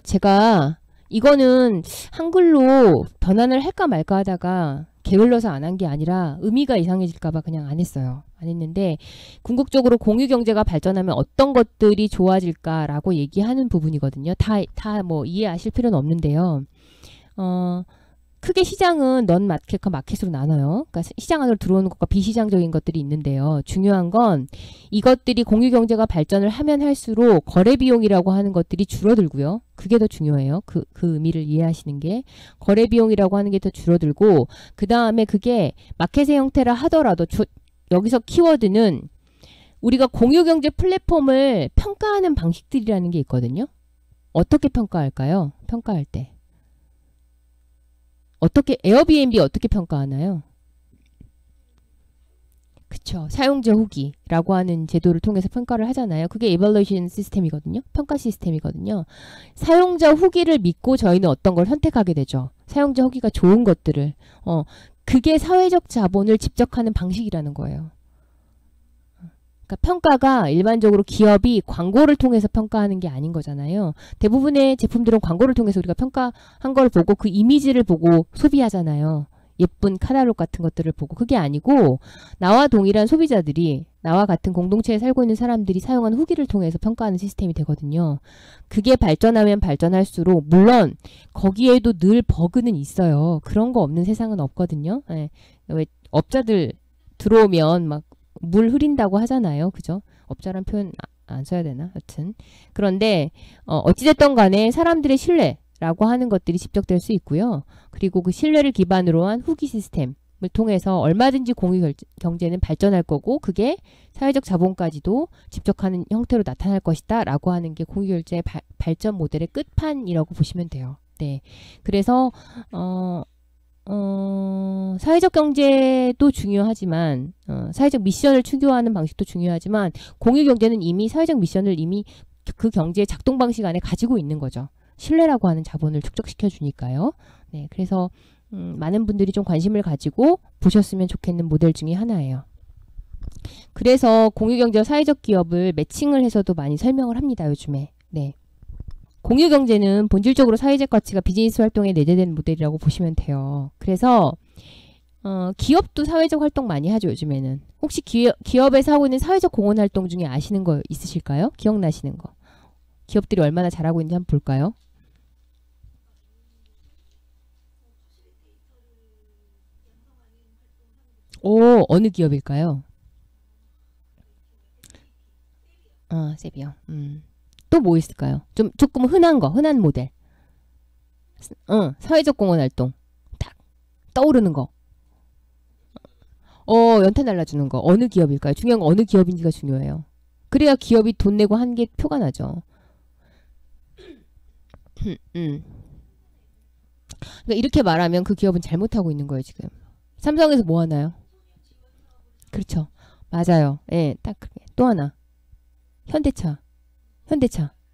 제가 이거는 한글로 변환을 할까 말까 하다가 게을러서 안 한 게 아니라 의미가 이상해질까봐 그냥 안 했어요. 안 했는데 궁극적으로 공유경제가 발전하면 어떤 것들이 좋아질까라고 얘기하는 부분이거든요. 다 뭐 이해하실 필요는 없는데요. 크게 시장은 넌 마켓과 마켓으로 나눠요. 그러니까 시장 안으로 들어오는 것과 비시장적인 것들이 있는데요. 중요한 건 이것들이 공유경제가 발전을 하면 할수록 거래비용이라고 하는 것들이 줄어들고요. 그게 더 중요해요. 그 의미를 이해하시는 게. 거래비용이라고 하는 게 더 줄어들고 그 다음에 그게 마켓의 형태라 하더라도 여기서 키워드는 우리가 공유경제 플랫폼을 평가하는 방식들이라는 게 있거든요. 어떻게 평가할까요? 평가할 때. 에어비앤비 어떻게 평가하나요? 그쵸. 사용자 후기라고 하는 제도를 통해서 평가를 하잖아요. 그게 evaluation 시스템이거든요. 평가 시스템이거든요. 사용자 후기를 믿고 저희는 어떤 걸 선택하게 되죠. 사용자 후기가 좋은 것들을. 그게 사회적 자본을 집적하는 방식이라는 거예요. 그러니까 평가가 일반적으로 기업이 광고를 통해서 평가하는 게 아닌 거잖아요. 대부분의 제품들은 광고를 통해서 우리가 평가한 걸 보고 그 이미지를 보고 소비하잖아요. 예쁜 카탈로그 같은 것들을 보고. 그게 아니고 나와 동일한 소비자들이 나와 같은 공동체에 살고 있는 사람들이 사용한 후기를 통해서 평가하는 시스템이 되거든요. 그게 발전하면 발전할수록 물론 거기에도 늘 버그는 있어요. 그런 거 없는 세상은 없거든요. 네. 왜 업자들 들어오면 막 물 흐린다고 하잖아요. 그죠? 업자란 표현 안 써야 되나? 여튼. 그런데 어찌됐든 간에 사람들의 신뢰라고 하는 것들이 집적될 수 있고요. 그리고 그 신뢰를 기반으로 한 후기 시스템을 통해서 얼마든지 공유경제는 발전할 거고 그게 사회적 자본까지도 집적하는 형태로 나타날 것이다 라고 하는 게 공유경제의 발전 모델의 끝판이라고 보시면 돼요. 네. 그래서 사회적 경제도 중요하지만 사회적 미션을 추구하는 방식도 중요하지만 공유경제는 이미 사회적 미션을 이미 그 경제의 작동 방식 안에 가지고 있는 거죠. 신뢰라고 하는 자본을 축적시켜 주니까요. 네, 그래서 많은 분들이 좀 관심을 가지고 보셨으면 좋겠는 모델 중에 하나예요. 그래서 공유경제와 사회적 기업을 매칭을 해서도 많이 설명을 합니다. 요즘에. 네. 공유경제는 본질적으로 사회적 가치가 비즈니스 활동에 내재된 모델이라고 보시면 돼요. 그래서 기업도 사회적 활동 많이 하죠. 요즘에는. 혹시 기업에서 하고 있는 사회적 공헌 활동 중에 아시는 거 있으실까요? 기억나시는 거. 기업들이 얼마나 잘하고 있는지 한번 볼까요? 어느 기업일까요? 세비요. 또 뭐 있을까요? 조금 흔한 거, 흔한 모델. 사회적 공헌 활동. 딱 떠오르는 거. 연탄 날라주는 거. 어느 기업일까요? 중요한 건 어느 기업인지가 중요해요. 그래야 기업이 돈 내고 한 게 표가 나죠. 그러니까 이렇게 말하면 그 기업은 잘못하고 있는 거예요, 지금. 삼성에서 뭐 하나요? 그렇죠. 맞아요. 예, 딱 그게. 또 하나. 현대차.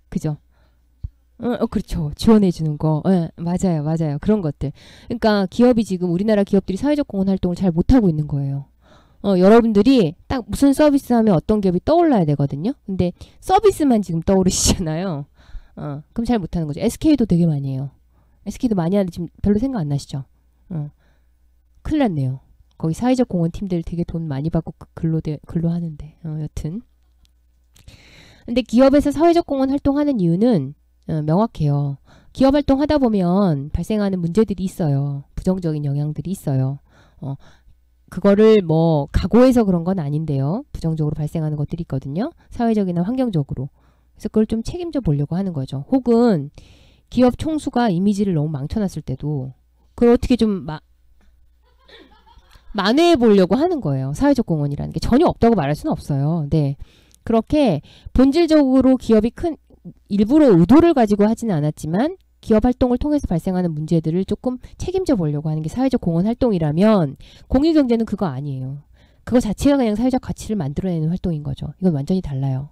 그죠? 그렇죠. 지원해주는 거. 맞아요. 그런 것들. 그러니까 기업이 지금 우리나라 기업들이 사회적 공헌 활동을 잘 못하고 있는 거예요. 여러분들이 딱 무슨 서비스 하면 어떤 기업이 떠올라야 되거든요. 근데 서비스만 지금 떠오르시잖아요. 그럼 잘 못하는 거죠. SK도 되게 많이 해요. SK도 많이 하는데 지금 별로 생각 안 나시죠? 큰일 났네요. 거기 사회적 공헌 팀들 되게 돈 많이 받고 근로 하는데. 여튼. 근데 기업에서 사회적 공헌 활동하는 이유는 명확해요. 기업 활동하다 보면 발생하는 문제들이 있어요. 부정적인 영향들이 있어요. 그거를 뭐 각오해서 그런 건 아닌데요. 부정적으로 발생하는 것들이 있거든요. 사회적이나 환경적으로. 그래서 그걸 좀 책임져 보려고 하는 거죠. 혹은 기업 총수가 이미지를 너무 망쳐놨을 때도 그걸 어떻게 좀 만회해 보려고 하는 거예요. 사회적 공헌이라는 게 전혀 없다고 말할 수는 없어요. 네. 그렇게 본질적으로 기업이 일부러 의도를 가지고 하지는 않았지만 기업 활동을 통해서 발생하는 문제들을 조금 책임져 보려고 하는 게 사회적 공헌 활동이라면 공유경제는 그거 아니에요. 그거 자체가 그냥 사회적 가치를 만들어내는 활동인 거죠. 이건 완전히 달라요.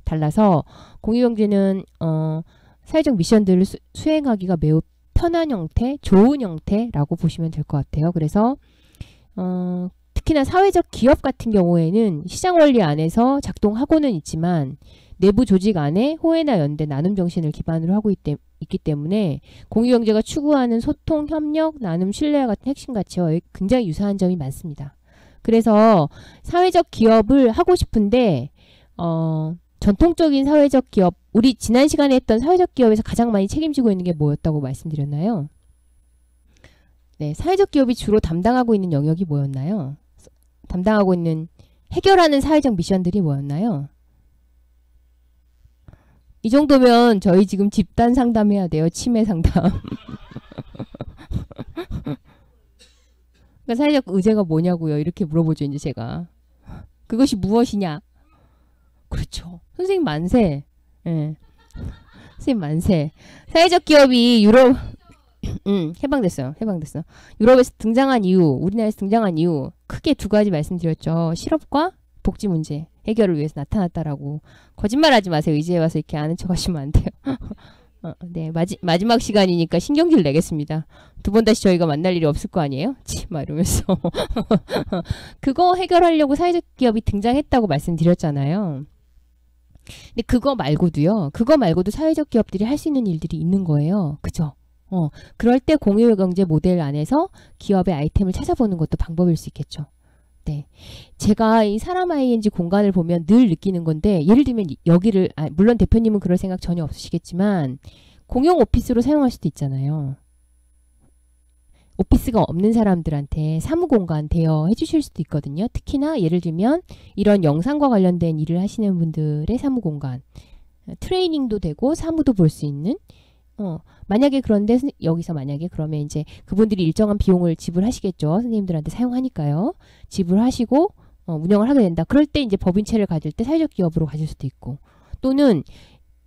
달라서 공유경제는 사회적 미션들을 수행하기가 매우 편한 형태, 좋은 형태라고 보시면 될 것 같아요. 그래서 특히나 사회적 기업 같은 경우에는 시장 원리 안에서 작동하고는 있지만 내부 조직 안에 호혜나 연대, 나눔 정신을 기반으로 하고 있기 때문에 공유경제가 추구하는 소통, 협력, 나눔, 신뢰와 같은 핵심 가치와 굉장히 유사한 점이 많습니다. 그래서 사회적 기업을 하고 싶은데 전통적인 사회적 기업, 우리 지난 시간에 했던 사회적 기업에서 가장 많이 책임지고 있는 게 뭐였다고 말씀드렸나요? 네, 사회적 기업이 주로 담당하고 있는 영역이 뭐였나요? 담당하고 있는 해결하는 사회적 미션들이 뭐였나요? 이 정도면 저희 지금 집단 상담해야 돼요. 치매 상담. 그러니까 사회적 의제가 뭐냐고요. 이렇게 물어보죠. 이제 제가. 그것이 무엇이냐? 그렇죠. 선생님 만세. 예. 선생님 만세. 사회적 기업이 유럽 해방됐어요. 해방됐어. 유럽에서 등장한 이유, 우리나라에서 등장한 이유 크게 두 가지 말씀드렸죠. 실업과 복지 문제 해결을 위해서 나타났다라고. 거짓말하지 마세요. 이제 와서 이렇게 아는 척 하시면 안 돼요. 네, 마지막 시간이니까 신경질 내겠습니다. 두 번 다시 저희가 만날 일이 없을 거 아니에요? 막 이러면서. 그거 해결하려고 사회적 기업이 등장했다고 말씀드렸잖아요. 근데 그거 말고도 사회적 기업들이 할 수 있는 일들이 있는 거예요. 그죠? 그럴 때 공유경제 모델 안에서 기업의 아이템을 찾아보는 것도 방법일 수 있겠죠. 네. 제가 이 사람 ING 공간을 보면 늘 느끼는 건데, 예를 들면 여기를, 물론 대표님은 그럴 생각 전혀 없으시겠지만, 공용 오피스로 사용할 수도 있잖아요. 오피스가 없는 사람들한테 사무공간 대여해 주실 수도 있거든요. 특히나 예를 들면 이런 영상과 관련된 일을 하시는 분들의 사무공간, 트레이닝도 되고 사무도 볼 수 있는, 만약에 그런데 여기서 만약에 그러면 이제 그분들이 일정한 비용을 지불하시겠죠. 선생님들한테 사용하니까요. 지불하시고 운영을 하게 된다. 그럴 때 이제 법인체를 가질 때 사회적 기업으로 가질 수도 있고, 또는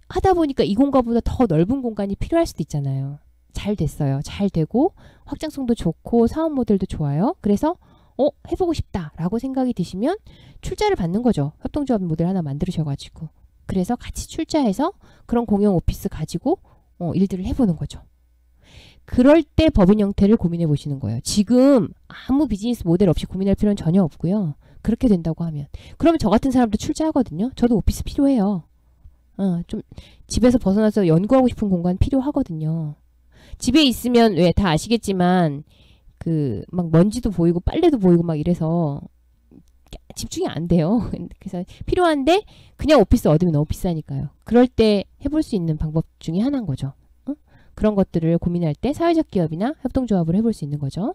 하다 보니까 이 공간보다 더 넓은 공간이 필요할 수도 있잖아요. 잘 됐어요. 잘 되고 확장성도 좋고 사업 모델도 좋아요. 그래서 해보고 싶다라고 생각이 드시면 출자를 받는 거죠. 협동조합 모델 하나 만들으셔가지고. 그래서 같이 출자해서 그런 공용 오피스 가지고 일들을 해보는 거죠. 그럴 때 법인 형태를 고민해 보시는 거예요. 지금 아무 비즈니스 모델 없이 고민할 필요는 전혀 없고요. 그렇게 된다고 하면. 그러면 저 같은 사람도 출자하거든요. 저도 오피스 필요해요. 좀 집에서 벗어나서 연구하고 싶은 공간 필요하거든요. 집에 있으면 왜 다 아시겠지만 막 먼지도 보이고 빨래도 보이고 막 이래서 집중이 안 돼요. 그래서 필요한데 그냥 오피스 얻으면 너무 비싸니까요. 그럴 때 해볼 수 있는 방법 중에 하나인 거죠. 그런 것들을 고민할 때 사회적 기업이나 협동조합을 해볼 수 있는 거죠.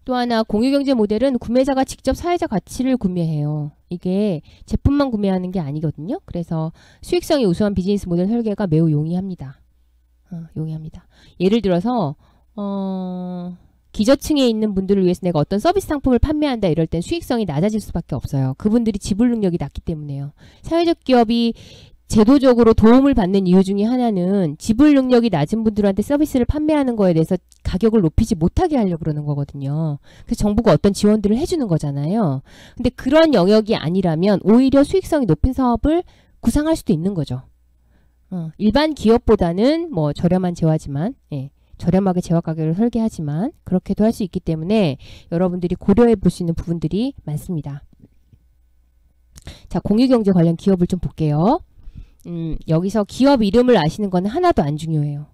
또 하나, 공유경제 모델은 구매자가 직접 사회적 가치를 구매해요. 이게 제품만 구매하는 게 아니거든요. 그래서 수익성이 우수한 비즈니스 모델 설계가 매우 용이합니다. 용이합니다. 예를 들어서 기저층에 있는 분들을 위해서 내가 어떤 서비스 상품을 판매한다 이럴 땐 수익성이 낮아질 수밖에 없어요. 그분들이 지불 능력이 낮기 때문에요. 사회적 기업이 제도적으로 도움을 받는 이유 중에 하나는 지불 능력이 낮은 분들한테 서비스를 판매하는 거에 대해서 가격을 높이지 못하게 하려고 그러는 거거든요. 그래서 정부가 어떤 지원들을 해주는 거잖아요. 근데 그런 영역이 아니라면 오히려 수익성이 높은 사업을 구상할 수도 있는 거죠. 일반 기업보다는 뭐 저렴한 재화지만, 저렴하게 재화 가격을 설계하지만 그렇게도 할 수 있기 때문에 여러분들이 고려해 볼 수 있는 부분들이 많습니다. 자, 공유경제 관련 기업을 좀 볼게요. 여기서 기업 이름을 아시는 건 하나도 안 중요해요.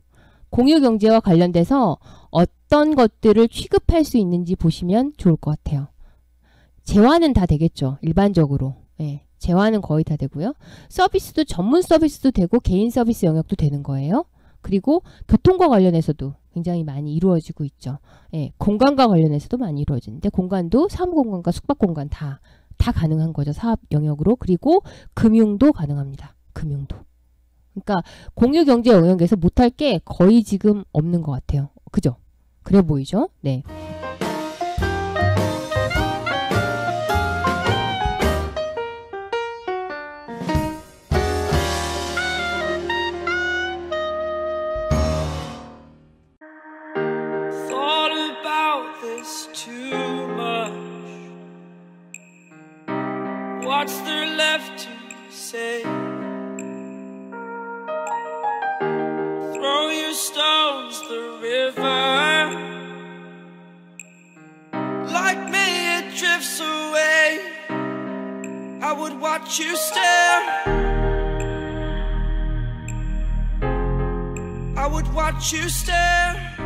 공유경제와 관련돼서 어떤 것들을 취급할 수 있는지 보시면 좋을 것 같아요. 재화는 다 되겠죠. 일반적으로. 재화는 거의 다 되고요. 서비스도 전문 서비스도 되고 개인 서비스 영역도 되는 거예요. 그리고 교통과 관련해서도 굉장히 많이 이루어지고 있죠. 공간과 관련해서도 많이 이루어지는데 공간도 사무공간과 숙박공간 다 가능한 거죠. 사업 영역으로. 그리고 금융도 가능합니다. 금융도. 그러니까 공유경제 영역에서 못할 게 거의 지금 없는 것 같아요. 그죠? 그래 보이죠? 네. What's there left to say? Throw your stones the river. Like me it drifts away. I would watch you stare. I would watch you stare.